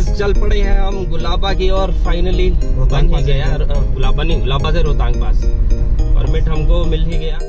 Guys चल पड़े हैं हम गुलाबा की और फाइनली रोहतांग पास गया। गुलाबा नहीं, गुलाबा से रोहतांग पास परमिट हमको मिल ही गया।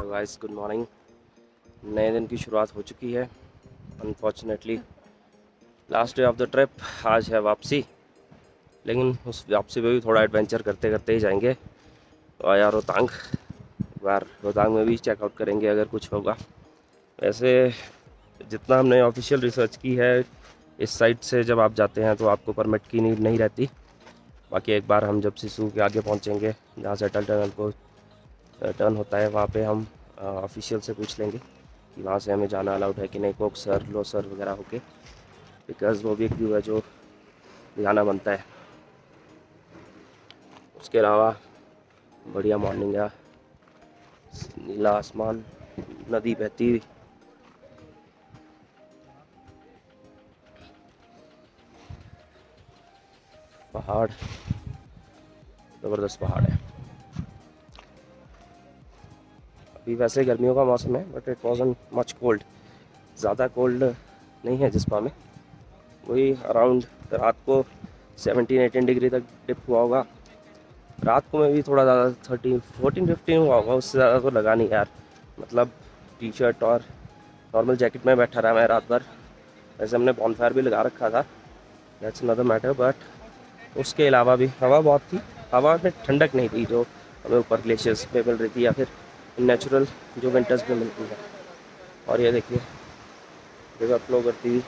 Guys good morning. नए दिन की शुरुआत हो चुकी है। Unfortunately last day of the trip, आज है वापसी, लेकिन उस वापसी में भी थोड़ा एडवेंचर करते करते ही जाएंगे। आया रोहतांग, एक बार रोहतांग में भी चेकआउट करेंगे अगर कुछ होगा। वैसे जितना हमने ऑफिशियल रिसर्च की है, इस साइड से जब आप जाते हैं तो आपको परमिट की नीड नहीं रहती। बाकी एक बार हम जब सिसु के आगे पहुंचेंगे, जहाँ से अटल टनल को टर्न होता है, वहाँ पे हम ऑफिशियल से पूछ लेंगे कि वहाँ से हमें जाना अलाउड है कि नहीं, कोकसर लोसर वगैरह होके, बिकॉज़ वो भी एक व्यू है जो दिखाना बनता है। उसके अलावा बढ़िया मॉर्निंग है, नीला आसमान, नदी बहती हुई, पहाड़, ज़बरदस्त पहाड़ है। अभी वैसे गर्मियों का मौसम है, but it wasn't much cold, ज़्यादा कोल्ड नहीं है जिस्पा में। वही अराउंड रात को 17-18 डिग्री तक डिप हुआ होगा। रात को में भी थोड़ा ज़्यादा 13-14-15 हुआ होगा, उससे ज़्यादा तो लगा नहीं यार। मतलब टी शर्ट और नॉर्मल जैकेट में बैठा रहा मैं रात भर। वैसे हमने बॉनफायर भी लगा रखा था, दैट्स अनदर मैटर, बट उसके अलावा भी हवा बहुत थी। हवा में ठंडक नहीं थी जो हमें ऊपर ग्लेशियर्स पे मिल रही थी या फिर नेचुरल जो विंटर्स पे मिलती है। और ये देखिए रिवर फ्लो करती हुई,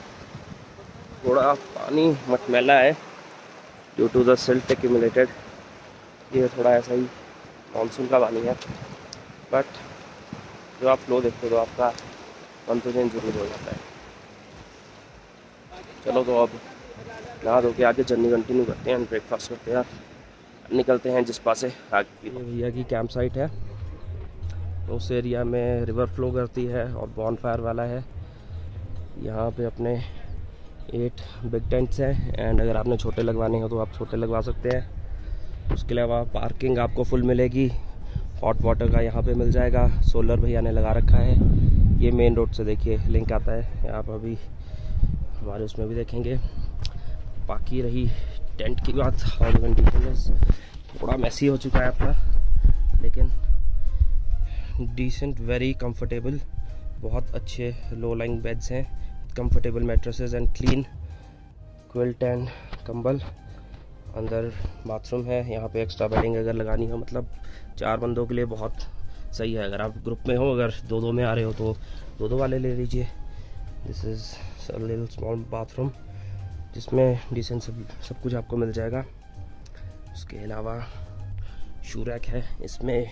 थोड़ा पानी मटमैला है due to the silt accumulated. ये थोड़ा ऐसा ही मानसून का पानी है, बट जब आप फ्लो देखते हो तो आपका मन तो चेंज जरूर हो जाता है। चलो तो अब नहा धो के आगे जर्नी कंटिन्यू करते हैं, ब्रेकफास्ट करते हैं, निकलते हैं जिस पास से आगे। ये भैया की कैंप साइट है, उस एरिया में रिवर फ्लो करती है और बॉनफायर वाला है। यहाँ पे अपने 8 बिग टेंट्स हैं, एंड अगर आपने छोटे लगवाने हो तो आप छोटे लगवा सकते हैं। उसके अलावा पार्किंग आपको फुल मिलेगी, हॉट वाटर का यहाँ पे मिल जाएगा, सोलर भैया ने लगा रखा है। ये मेन रोड से देखिए लिंक आता है, आप अभी हमारे उसमें भी देखेंगे। बाकी रही टेंट की बात, और कंडीशन थोड़ा मैसी हो चुका है अपना, लेकिन डिसेंट, वेरी कंफर्टेबल, बहुत अच्छे लो लाइंग बेड्स हैं, comfortable mattresses and clean quilt and kambal. अंदर बाथरूम है, यहाँ पे एक्स्ट्रा बेडिंग अगर लगानी हो, मतलब 4 बंदों के लिए बहुत सही है। अगर आप ग्रुप में हो, अगर 2-2 में आ रहे हो तो 2-2 वाले ले लीजिए। This is a little small bathroom जिसमें डिसेंट सब कुछ आपको मिल जाएगा। उसके अलावा शू रैक है, इसमें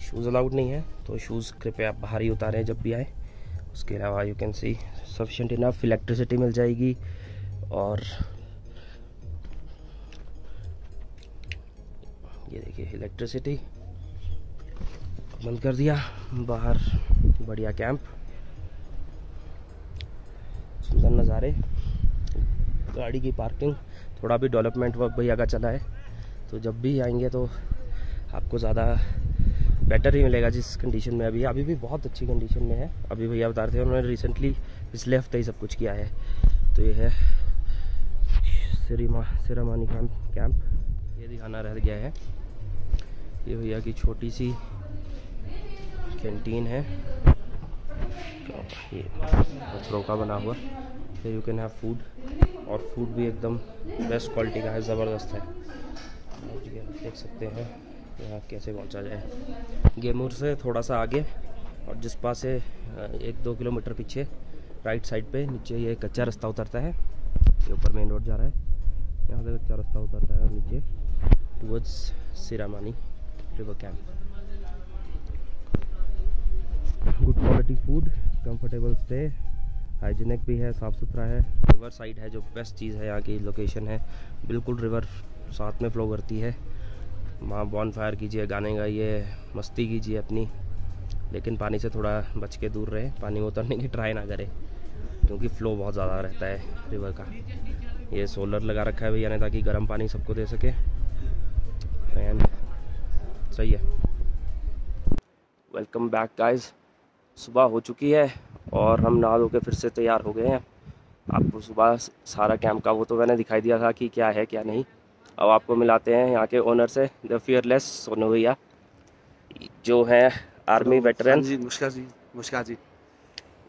शूज़ अलाउड नहीं है तो शूज़ कृपया आप बाहर ही उतारें जब भी आए। उसके अलावा you can see sufficient enough electricity मिल जाएगी। और ये देखिए इलेक्ट्रिसिटी बंद कर दिया, बाहर बढ़िया कैंप, सुंदर नज़ारे, गाड़ी की पार्किंग, थोड़ा भी डेवलपमेंट वर्क भैया का चला है, तो जब भी आएंगे तो आपको ज़्यादा बेटर ही मिलेगा। जिस कंडीशन में अभी भी बहुत अच्छी कंडीशन में है। अभी भैया बता रहे थे उन्होंने रिसेंटली पिछले हफ्ते ही सब कुछ किया है। तो ये है सिरामानी कैंप, ये दिखाना रह गया है। ये भैया की छोटी सी कैंटीन है, ये पत्थरों का बना हुआ, फिर यू कैन हैव फूड, और फूड भी एकदम बेस्ट क्वालिटी का है, ज़बरदस्त है। देख सकते हैं यहाँ कैसे पहुँचा जाए। गेमूर से थोड़ा सा आगे और जिस पास से 1-2 किलोमीटर पीछे राइट साइड पे नीचे ये कच्चा रास्ता उतरता है। ये ऊपर मेन रोड जा रहा है, यहाँ से कच्चा रास्ता उतरता है नीचे towards Siramani river camp. Good quality food, comfortable stay, hygienic भी है, साफ़ सुथरा है। रिवर साइड है जो बेस्ट चीज़ है यहाँ की, लोकेशन है बिल्कुल रिवर साथ में फ्लो करती है। वहाँ बॉन फायर कीजिए, गाने गाइए, मस्ती कीजिए अपनी, लेकिन पानी से थोड़ा बच के दूर रहे, पानी में उतरने की ट्राई ना करें क्योंकि फ़्लो बहुत ज़्यादा रहता है रिवर का। ये सोलर लगा रखा है भैया ने ताकि गर्म पानी सबको दे सके। एंड सही है। Welcome back guys. सुबह हो चुकी है और हम नहा धो के फिर से तैयार हो गए हैं। आपको सुबह सारा कैंप का वो तो मैंने दिखाई दिया था कि क्या है क्या नहीं। अब आपको मिलाते हैं यहाँ के ओनर से, द फियरलेस सोनू भैया, जो हैं आर्मी वेटरन। जी मुस्का जी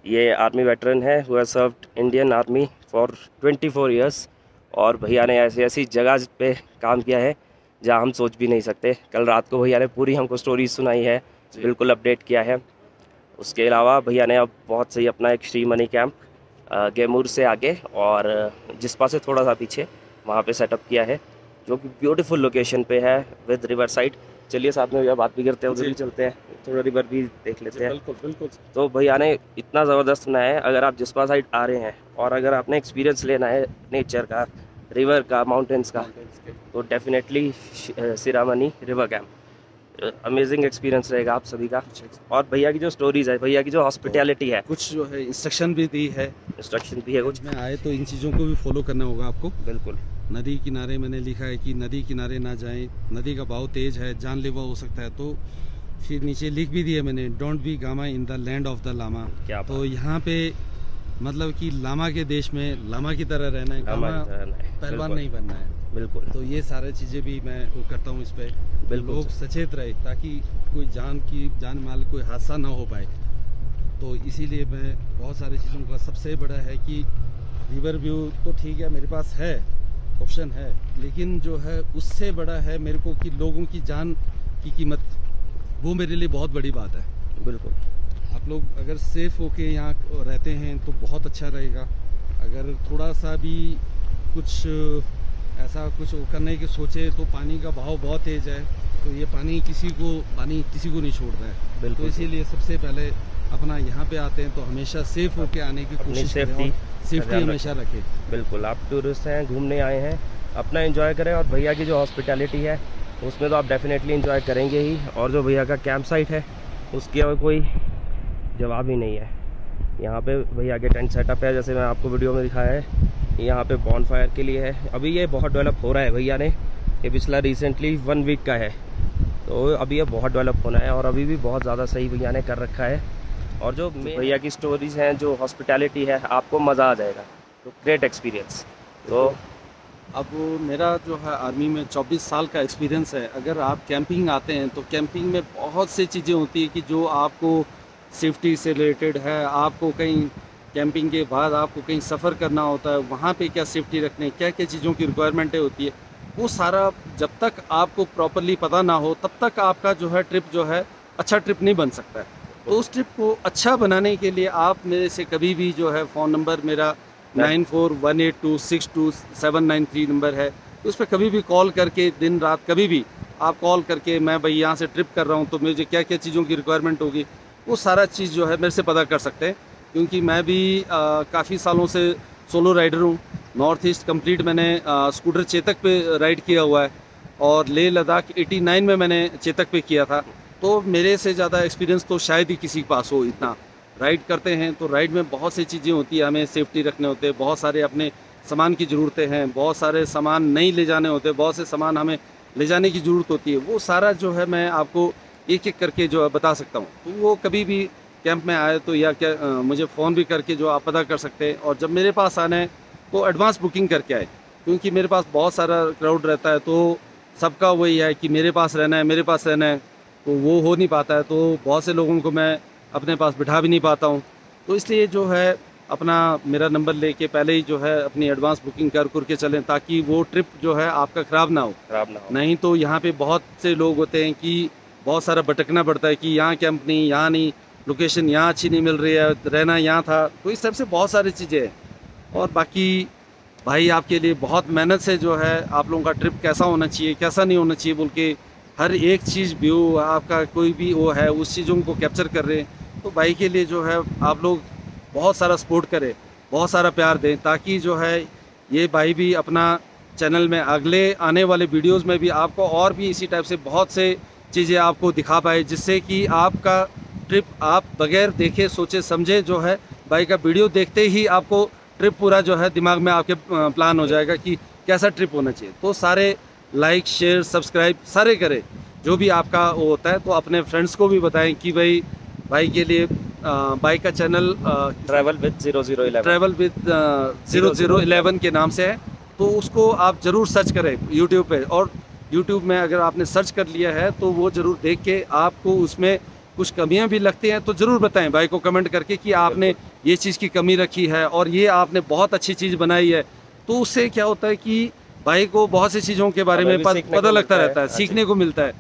ये आर्मी वेटरन है, who has served Indian army for 24 years. और भैया ने ऐसी ऐसी जगह पे काम किया है जहाँ हम सोच भी नहीं सकते। कल रात को भैया ने पूरी हमको स्टोरी सुनाई है, बिल्कुल अपडेट किया है। उसके अलावा भैया ने अब बहुत सही अपना एक श्री मनी कैंप गेमूर से आगे और जिस्पा से थोड़ा सा पीछे वहाँ पे सेटअप किया है, जो कि ब्यूटीफुल लोकेशन पे है विद रिवर साइड। चलिए साथ में भैया बात भी करते हैं, उधर भी चलते हैं, थोड़ा रिवर भी देख लेते हैं। बिल्कुल बिल्कुल। तो भैया ने इतना ज़बरदस्त बनाया है, अगर आप जिस्पा साइड आ रहे हैं और अगर आपने एक्सपीरियंस लेना है नेचर का, रिवर का, माउंटेन्स का, तो definitely Siramani river camp amazing experience रहेगा आप सभी का। और भैया की जो स्टोरीज है, भैया की जो हॉस्पिटैलिटी है, कुछ जो है इंस्ट्रक्शन भी दी है, इंस्ट्रक्शन भी है कुछ। में आए तो इन चीज़ों को भी फॉलो करना होगा आपको। बिल्कुल। नदी किनारे मैंने लिखा है कि नदी किनारे ना जाएं, नदी का बहाव तेज है, जानलेवा हो सकता है। तो फिर नीचे लिख भी दिया मैंने, don't be gama in the land of the lama. क्या तो यहाँ पे मतलब कि लामा के देश में लामा की तरह रहना है, गामा पहलवान नहीं बनना है। बिल्कुल। तो ये सारे चीज़ें भी मैं वो करता हूँ इस पे। बिल्कुल। लोग सचेत रहे ताकि कोई जान माल कोई हादसा ना हो पाए। तो इसीलिए मैं बहुत सारी चीज़ों का, सबसे बड़ा है कि रिवर व्यू तो ठीक है मेरे पास है, ऑप्शन है, लेकिन जो है उससे बड़ा है मेरे को कि लोगों की जान की कीमत, वो मेरे लिए बहुत बड़ी बात है। बिल्कुल। आप लोग अगर सेफ होके यहाँ रहते हैं तो बहुत अच्छा रहेगा। अगर थोड़ा सा भी कुछ ऐसा कुछ करने की सोचे तो पानी का बहाव बहुत तेज है, तो ये पानी किसी को नहीं छोड़ रहा है। बिल्कुल। तो इसीलिए सबसे पहले अपना यहाँ पे आते हैं तो हमेशा सेफ होके आने की कोशिश करें, सेफ्टी हमेशा रखें। बिल्कुल। आप टूरिस्ट हैं, घूमने आए हैं, अपना एंजॉय करें। और भैया की जो हॉस्पिटैलिटी है उसमें तो आप डेफिनेटली एंजॉय करेंगे ही। और जो भैया का कैंप साइट है उसकी और कोई जवाब ही नहीं है। यहाँ पे भैया के टेंट सेटअप है, जैसे मैं आपको वीडियो में दिखाया है, यहाँ पे बॉन फायर के लिए है। अभी ये बहुत डेवलप हो रहा है भैया ने, ये पिछला रिसेंटली 1 वीक का है, तो अभी ये बहुत डेवलप होना है और अभी भी बहुत ज़्यादा सही भैया ने कर रखा है। और जो भैया की स्टोरीज़ हैं, जो हॉस्पिटैलिटी है, आपको मज़ा आ जाएगा। तो ग्रेट एक्सपीरियंस। तो अब मेरा जो है आर्मी में 24 साल का एक्सपीरियंस है। अगर आप कैंपिंग आते हैं तो कैंपिंग में बहुत सी चीज़ें होती है कि जो आपको सेफ्टी से रिलेटेड है। आपको कहीं कैंपिंग के बाद आपको कहीं सफ़र करना होता है, वहाँ पे क्या सेफ्टी रखने, क्या क्या चीज़ों की रिक्वायरमेंटें होती है, वो सारा जब तक आपको प्रॉपरली पता ना हो तब तक आपका जो है ट्रिप जो है अच्छा ट्रिप नहीं बन सकता है। तो उस ट्रिप को अच्छा बनाने के लिए आप मेरे से कभी भी जो है, फ़ोन नंबर मेरा 9418262793 नंबर है, तो उस पर कभी भी कॉल करके, दिन रात कभी भी आप कॉल करके, मैं भाई यहाँ से ट्रिप कर रहा हूँ तो मुझे क्या क्या चीज़ों की रिक्वायरमेंट होगी, वो सारा चीज़ जो है मेरे से पता कर सकते हैं। क्योंकि मैं भी काफ़ी सालों से सोलो राइडर हूँ। नॉर्थ ईस्ट कंप्लीट मैंने स्कूटर चेतक पे राइड किया हुआ है और लेह लद्दाख 89 में मैंने चेतक पे किया था। तो मेरे से ज़्यादा एक्सपीरियंस तो शायद ही किसी के पास हो। इतना राइड करते हैं तो राइड में बहुत सी चीज़ें होती है, हमें सेफ्टी रखने होते हैं, बहुत सारे अपने सामान की ज़रूरतें हैं, बहुत सारे सामान नहीं ले जाने होते, बहुत से सामान हमें ले जाने की ज़रूरत होती है। वो सारा जो है मैं आपको एक एक करके जो है बता सकता हूँ। तो वो कभी भी कैंप में आए तो या क्या मुझे फ़ोन भी करके जो आप पता कर सकते हैं। और जब मेरे पास आना है तो एडवांस बुकिंग करके आए, क्योंकि मेरे पास बहुत सारा क्राउड रहता है, तो सबका वही है कि मेरे पास रहना है, मेरे पास रहना है, तो वो हो नहीं पाता है। तो बहुत से लोगों को मैं अपने पास बिठा भी नहीं पाता हूँ। तो इसलिए जो है अपना मेरा नंबर लेके पहले ही जो है अपनी एडवांस बुकिंग कर के चलें, ताकि वो ट्रिप जो है आपका ख़राब ना हो। नहीं तो यहाँ पे बहुत से लोग होते हैं कि बहुत सारा भटकना पड़ता है कि यहाँ कैंप नहीं, यहाँ नहीं, लोकेशन यहाँ अच्छी नहीं मिल रही है, रहना यहाँ था। तो इस तरह से बहुत सारी चीज़ें हैं। और बाकी भाई आपके लिए बहुत मेहनत से जो है आप लोगों का ट्रिप कैसा होना चाहिए, कैसा नहीं होना चाहिए बोल के हर एक चीज़ व्यू आपका कोई भी वो है, उस चीज़ों को कैप्चर कर रहे हैं। तो भाई के लिए जो है आप लोग बहुत सारा सपोर्ट करें, बहुत सारा प्यार दें, ताकि जो है ये भाई भी अपना चैनल में अगले आने वाले वीडियोस में भी आपको और भी इसी टाइप से बहुत से चीज़ें आपको दिखा पाए, जिससे कि आपका ट्रिप आप बगैर देखे सोचे समझे जो है भाई का वीडियो देखते ही आपको ट्रिप पूरा जो है दिमाग में आपके प्लान हो जाएगा कि कैसा ट्रिप होना चाहिए। तो सारे लाइक शेयर सब्सक्राइब सारे करें, जो भी आपका वो होता है। तो अपने फ्रेंड्स को भी बताएं कि भाई के लिए बाइक का चैनल ट्रैवल विद 0011 के नाम से है, तो उसको आप ज़रूर सर्च करें यूट्यूब पे। और यूट्यूब में अगर आपने सर्च कर लिया है तो वो ज़रूर देख के आपको उसमें कुछ कमियां भी लगती हैं तो ज़रूर बताएं भाई को कमेंट करके कि आपने ये चीज़ की कमी रखी है और ये आपने बहुत अच्छी चीज़ बनाई है। तो उससे क्या होता है कि भाई को बहुत सी चीज़ों के बारे में पता लगता रहता है, सीखने को मिलता है।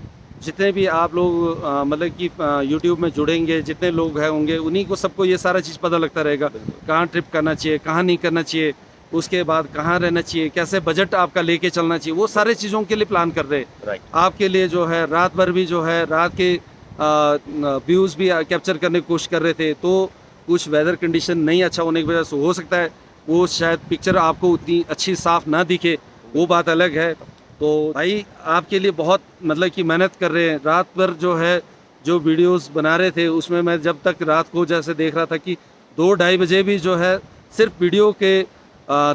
जितने भी आप लोग मतलब कि यूट्यूब में जुड़ेंगे, जितने लोग हैं होंगे, उन्हीं को सबको ये सारा चीज़ पता लगता रहेगा, कहाँ ट्रिप करना चाहिए, कहाँ नहीं करना चाहिए, उसके बाद कहाँ रहना चाहिए, कैसे बजट आपका लेके चलना चाहिए, वो सारे चीज़ों के लिए प्लान कर रहे हैं। आपके लिए जो है रात भर भी जो है रात के व्यूज़ भी कैप्चर करने की कोशिश कर रहे थे, तो कुछ वेदर कंडीशन नहीं अच्छा होने की वजह से हो सकता है वो शायद पिक्चर आपको उतनी अच्छी साफ ना दिखे, वो बात अलग है। तो भाई आपके लिए बहुत मतलब कि मेहनत कर रहे हैं, रात भर जो है जो वीडियोस बना रहे थे उसमें मैं जब तक रात को जैसे देख रहा था कि 2-2:30 बजे भी जो है सिर्फ वीडियो के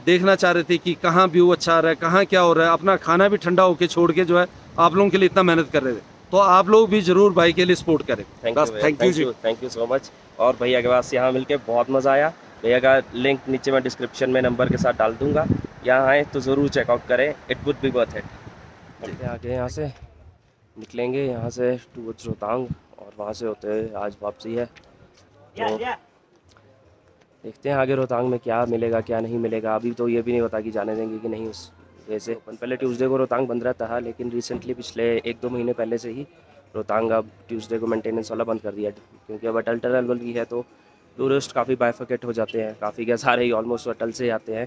देखना चाह रहे थे कि कहाँ व्यू अच्छा आ रहा है, कहाँ क्या हो रहा है, अपना खाना भी ठंडा होके छोड़ के जो है आप लोगों के लिए इतना मेहनत कर रहे थे। तो आप लोग भी ज़रूर भाई के लिए सपोर्ट करें। Thank you so much. और भैया के पास यहाँ मिलके बहुत मज़ा आया। भैया का लिंक नीचे मैं डिस्क्रिप्शन में नंबर के साथ डाल दूंगा, यहाँ आए तो ज़रूर चेकआउट करें, it would be worth it. चलते आगे, यहाँ से निकलेंगे यहाँ से टूवर्ड्स रोहतांग और वहाँ से होते हुए आज वापसी है। तो देखते हैं आगे रोहतांग में क्या मिलेगा क्या नहीं मिलेगा। अभी तो ये भी नहीं पता कि जाने देंगे कि नहीं। उस वैसे पहले ट्यूसडे को रोहतांग बंद रहता है, लेकिन रिसेंटली पिछले 1-2 महीने पहले से ही रोहतांग अब ट्यूसडे को मेंटेनेंस वाला बंद कर दिया, क्योंकि अब अटल टनल भी है तो टूरिस्ट काफ़ी बाइफिकेट हो जाते हैं, काफ़ी क्या सारे ही ऑलमोस्ट अटल से आते हैं,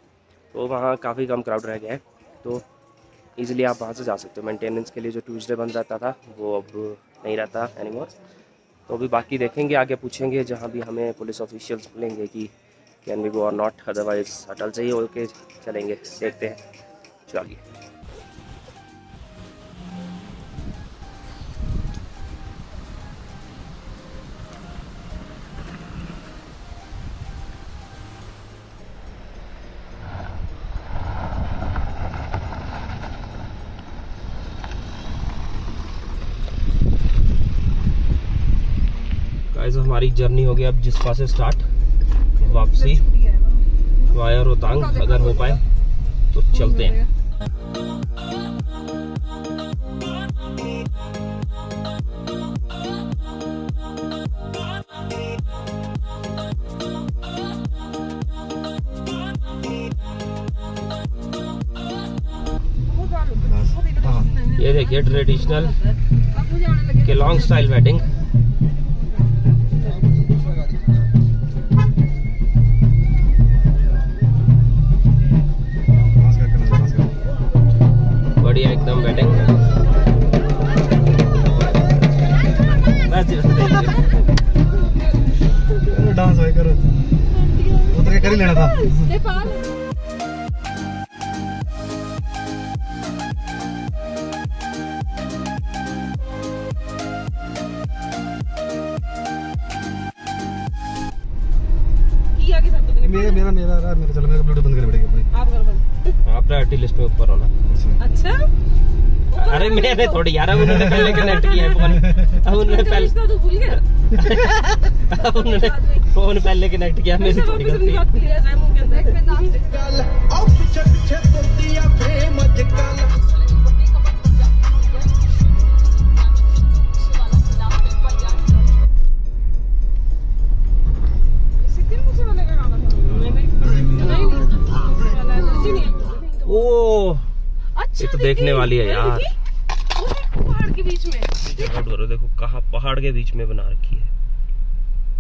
तो वहाँ काफ़ी कम क्राउड रह गया है। तो ईज़िली आप वहाँ से जा सकते हो। मेंटेनेंस के लिए जो ट्यूसडे बंद रहता था वो अब नहीं रहता एनीमोर। तो अभी बाकी देखेंगे, आगे पूछेंगे जहाँ भी हमें पुलिस ऑफिशियल्स मिलेंगे कि कैन वी गो और नॉट, अदरवाइज अटल से ही होके चलेंगे। देखते हैं, चलिए। गाइस हमारी जर्नी हो गई अब जिस्पा से स्टार्ट, वापसी वाया रोहतांग। अगर हो पाए तो चलते हैं। ये देखिए ट्रेडिशनल केलॉन्ग स्टाइल वेडिंग। बढ़िया एकदम वेडिंग। डांस भाई करो, उतर के कर ही लेना था। मेरा चलो, मेरा ब्लूटूथ बंद कर पड़ेगा अपनी। आप कर बंद। आप प्रायोरिटी लिस्ट में ऊपर हो ना। अच्छा अरे मैंने थोड़ी यार, अब उन्होंने पहले कनेक्ट किया है फोन। अब उन्होंने पहले तो भूल गया। अब उन्होंने फोन पहले कनेक्ट किया, मेरी थोड़ी गलती। ओ ये तो देखने वाली है यार, पहाड़ के बीच में। करो, देखो कहाँ पहाड़ के बीच में बना रखी है,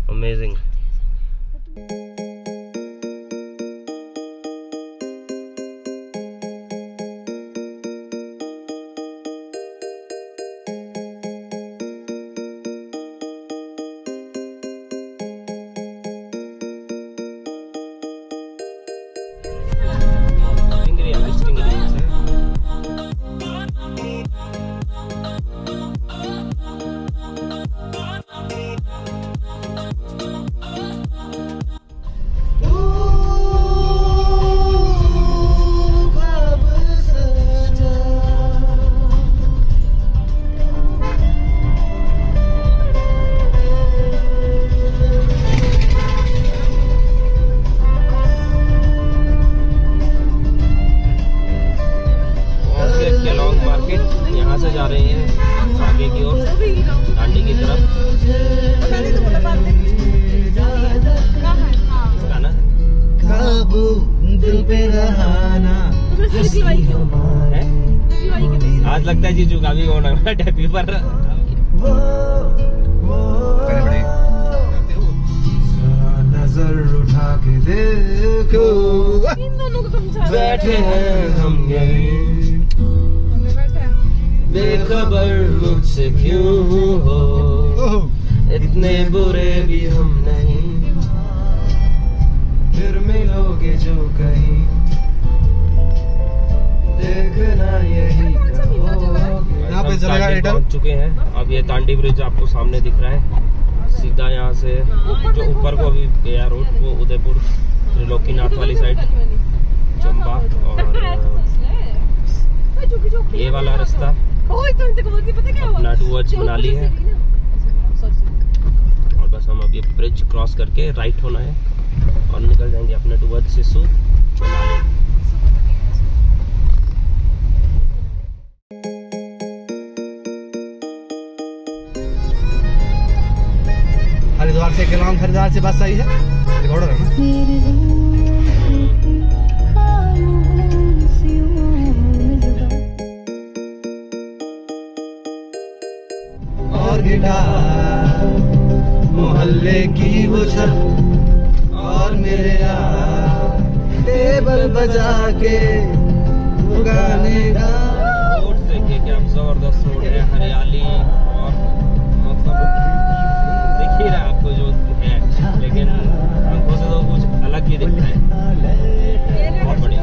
अमेजिंग। जा रहे हैं आगे की ओर, दांडी की तरफ। गाना काबू दिल पे रहाना है? आज लगता है जीजू का भी होना है डेब्यू पर। नजर उठा के देखो इन दोनों को समझा बैठे हैं हम यहीं, बेखबर मुझसे क्यों हो, इतने बुरे भी हम नहीं, फिर मिलोगे जो कहीं, देखना यही यहाँ पे चलेगा एयरटेल। पहुंच चुके हैं। अब ये दांडी ब्रिज आपको सामने दिख रहा है। सीधा यहाँ से जो ऊपर को अभी गया रोड, वो उदयपुर त्रिलोकीनाथ वाली साइड, चंबा, और ये वाला रास्ता अपना टूवर्ड्स मनाली है। और बस हम अब ये ब्रिज क्रॉस करके राइट होना है और निकल जाएंगे अपने टूवर्ड्स सिसु मनाली। हरिद्वार से गेलाम, हरिद्वार से बस आई है, रिकॉर्डर है ना। और गिटार मोहल्ले की वो छत और मेरे यार टेबल बजा के वो गाने गा। रोड देखिए क्या जबरदस्त रोड है, हरियाली, और मतलब दिख ही रहा है आपको जो है, लेकिन आंखों से तो कुछ अलग ही दिखता है। बहुत बढ़िया।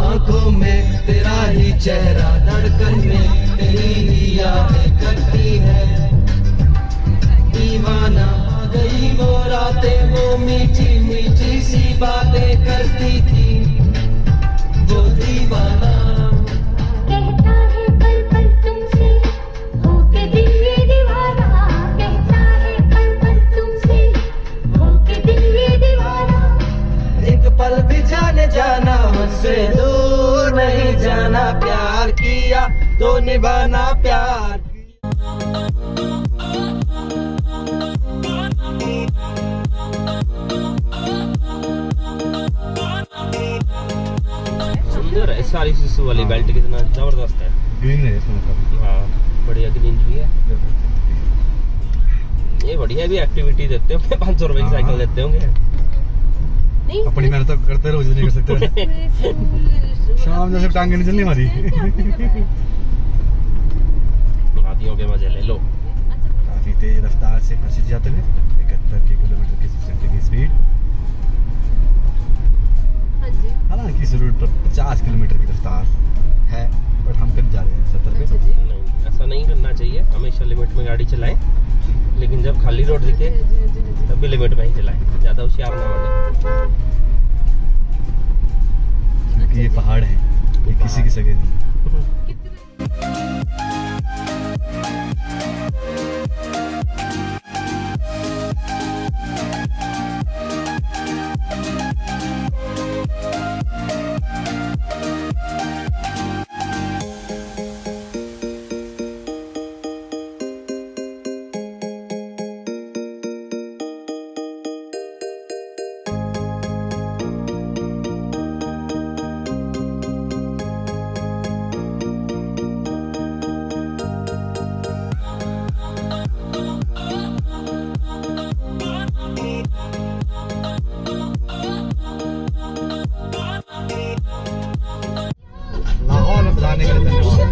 आंखों में तेरा ही चेहरा, धड़कन में तेरी ही यादें करती है, दीवाना आ गई वो रातें, वो मीठी मीठी सी बातें करती थी वो दीवाना। कहता है पल पल तुमसे होके दिल ये दीवाना, कहता है पल पल तुमसे होके दिल ये दीवाना, एक पल भी जाने जाना मुझसे दूर नहीं जाना, प्यार किया तो निभाना प्यार। सुंदर है सारी सिसु वाली बेल्ट, कितना जबरदस्त है। ग्रीन है इसमें काफी। हाँ बढ़िया ग्रीन भी है। ये बढ़िया भी एक्टिविटी देते होंगे, 500 रुपए की साइकिल देते होंगे। अपनी मेहनत तो करते रहो, जितनी कर सकते। शाम जैसे टांगे नहीं चलनी हमारी। वादियों के मजे ले लो। काफी तेज रफ्तार से हंसी जाते हुए 71 किलोमीटर की स्पीड। हालांकि इस रूट पर 50 किलोमीटर की रफ्तार है, बट हम कर जा रहे हैं 70 पे। नहीं, ऐसा नहीं करना चाहिए, हमेशा लिमिट में गाड़ी चलाएं, लेकिन जब खाली रोड दिखे तब भी लिमिट में ही चलाएं, ज्यादा होशियार ना बने। क्योंकि ये पहाड़ है, ये किसी की सगे नहीं।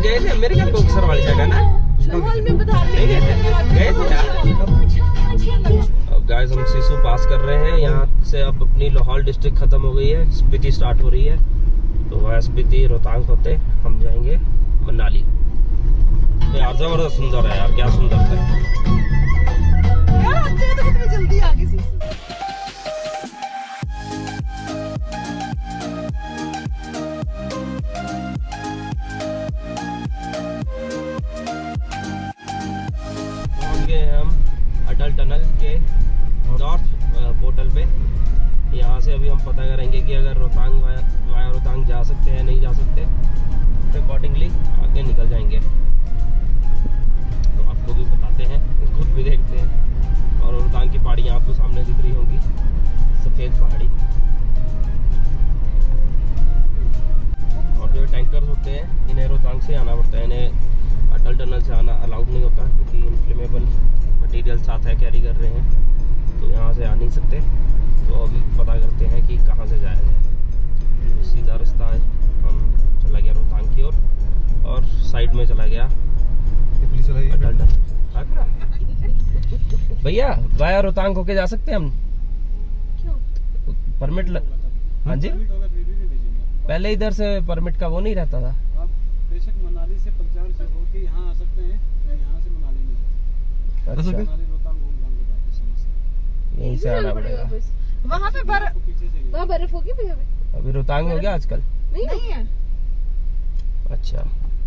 गए थे मेरे ख्याल बक्सर वाली जगह ना, नहीं गए थे यार। अब गाइस हम सिसु पास कर रहे हैं, यहाँ से अब अपनी लाहौल डिस्ट्रिक्ट खत्म हो गई है, स्पीति स्टार्ट हो रही है, तो वह स्पीति रोहतांग होते हम जाएंगे मनाली। यार जबरदस्त सुंदर है यार, क्या सुंदर है। जल्दी आगे से हम अटल टनल के नॉर्थ पोर्टल पे। यहाँ से अभी हम पता करेंगे कि अगर रोहतांग वाया रोहतांग जा सकते हैं, नहीं जा सकते, अकॉर्डिंगली आगे निकल जाएंगे। होते हैं इन्हें रोहतांग से आना पड़ता है, इन्हें अटल टनल से आना अलाउड नहीं होता क्योंकि इन्फ्लेमेबल मटेरियल साथ है, कैरी कर रहे हैं, तो यहाँ से आ नहीं सकते। तो अभी पता करते हैं कि कहाँ से जाया जाए। तो सीधा रास्ता है, हम चला गया रोहतांग की ओर और साइड में चला गया अटल टनल। भैया वाया रोहतांग होके जा सकते हैं हम? परमिट हाँ जी, पहले इधर से परमिट का वो नहीं रहता था। आप बेशक मनाली से पंजाब से होके यहाँ आ सकते हैं, यहाँ से मनाली नहीं। अच्छा, मनाली रोहतांग घूम घाम के जाते हैं, यहीं से आना पड़ेगा। वहाँ पे पीछे से वहाँ बर्फ होगी भैया? अभी रोहतांग हो गया आजकल? नहीं है। अच्छा,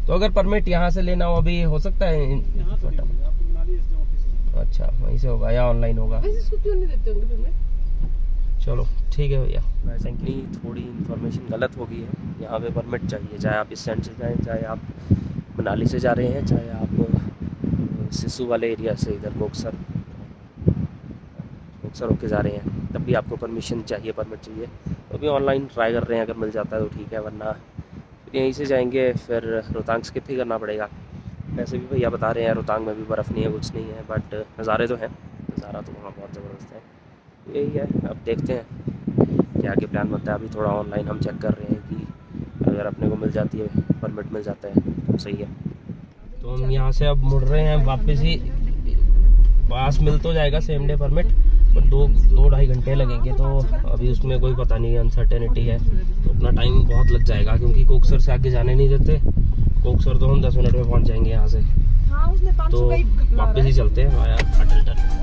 तो अगर परमिट यहाँ से लेना हो अभी हो सकता है? यहाँ से नहीं, आपको मनाली एसडी ऑफिस से। अच्छा, वहीं से होगा या ऑनलाइन होगा? वैसे इसको क्यों नहीं देते होंगे परमिट? चलो ठीक है भैया। बेसिकली थोड़ी इन्फॉर्मेशन गलत हो गई है, यहाँ पे परमिट चाहिए, चाहे आप इस साइड से जाएँ, चाहे आप मनाली से जा रहे हैं, चाहे आप सिसु वाले एरिया से इधर कोकसर होके जा रहे हैं, तब भी आपको परमिशन चाहिए, परमिट चाहिए। तो अभी ऑनलाइन ट्राई कर रहे हैं, अगर मिल जाता है तो ठीक है, वरना फिर यहीं से जाएंगे, फिर रोहतांग स्किप ही करना पड़ेगा। वैसे भी भैया बता रहे हैं रोहतांग में भी बर्फ़ नहीं है, कुछ नहीं है, बट नज़ारे तो हैं, नज़ारा तो वहाँ बहुत ज़बरदस्त है। यही है, अब देखते हैं क्या आगे प्लान बनता है। अभी थोड़ा ऑनलाइन हम चेक कर रहे हैं कि अगर अपने को मिल जाती है, परमिट मिल जाता है तो सही है। तो हम यहाँ से अब मुड़ रहे हैं वापस ही, पास मिल तो जाएगा सेम डे परमिट, पर 2-2.5 घंटे लगेंगे, तो अभी उसमें कोई पता नहीं है, अनसर्टेनिटी है, तो अपना टाइम बहुत लग जाएगा क्योंकि कोकसर से आगे जाने नहीं देते। कोकसर तो हम 10 मिनट में पहुँच जाएंगे यहाँ से, हाँ, उसने 500 तो का ही वापस ही चलते हैं वाया अटल टनल।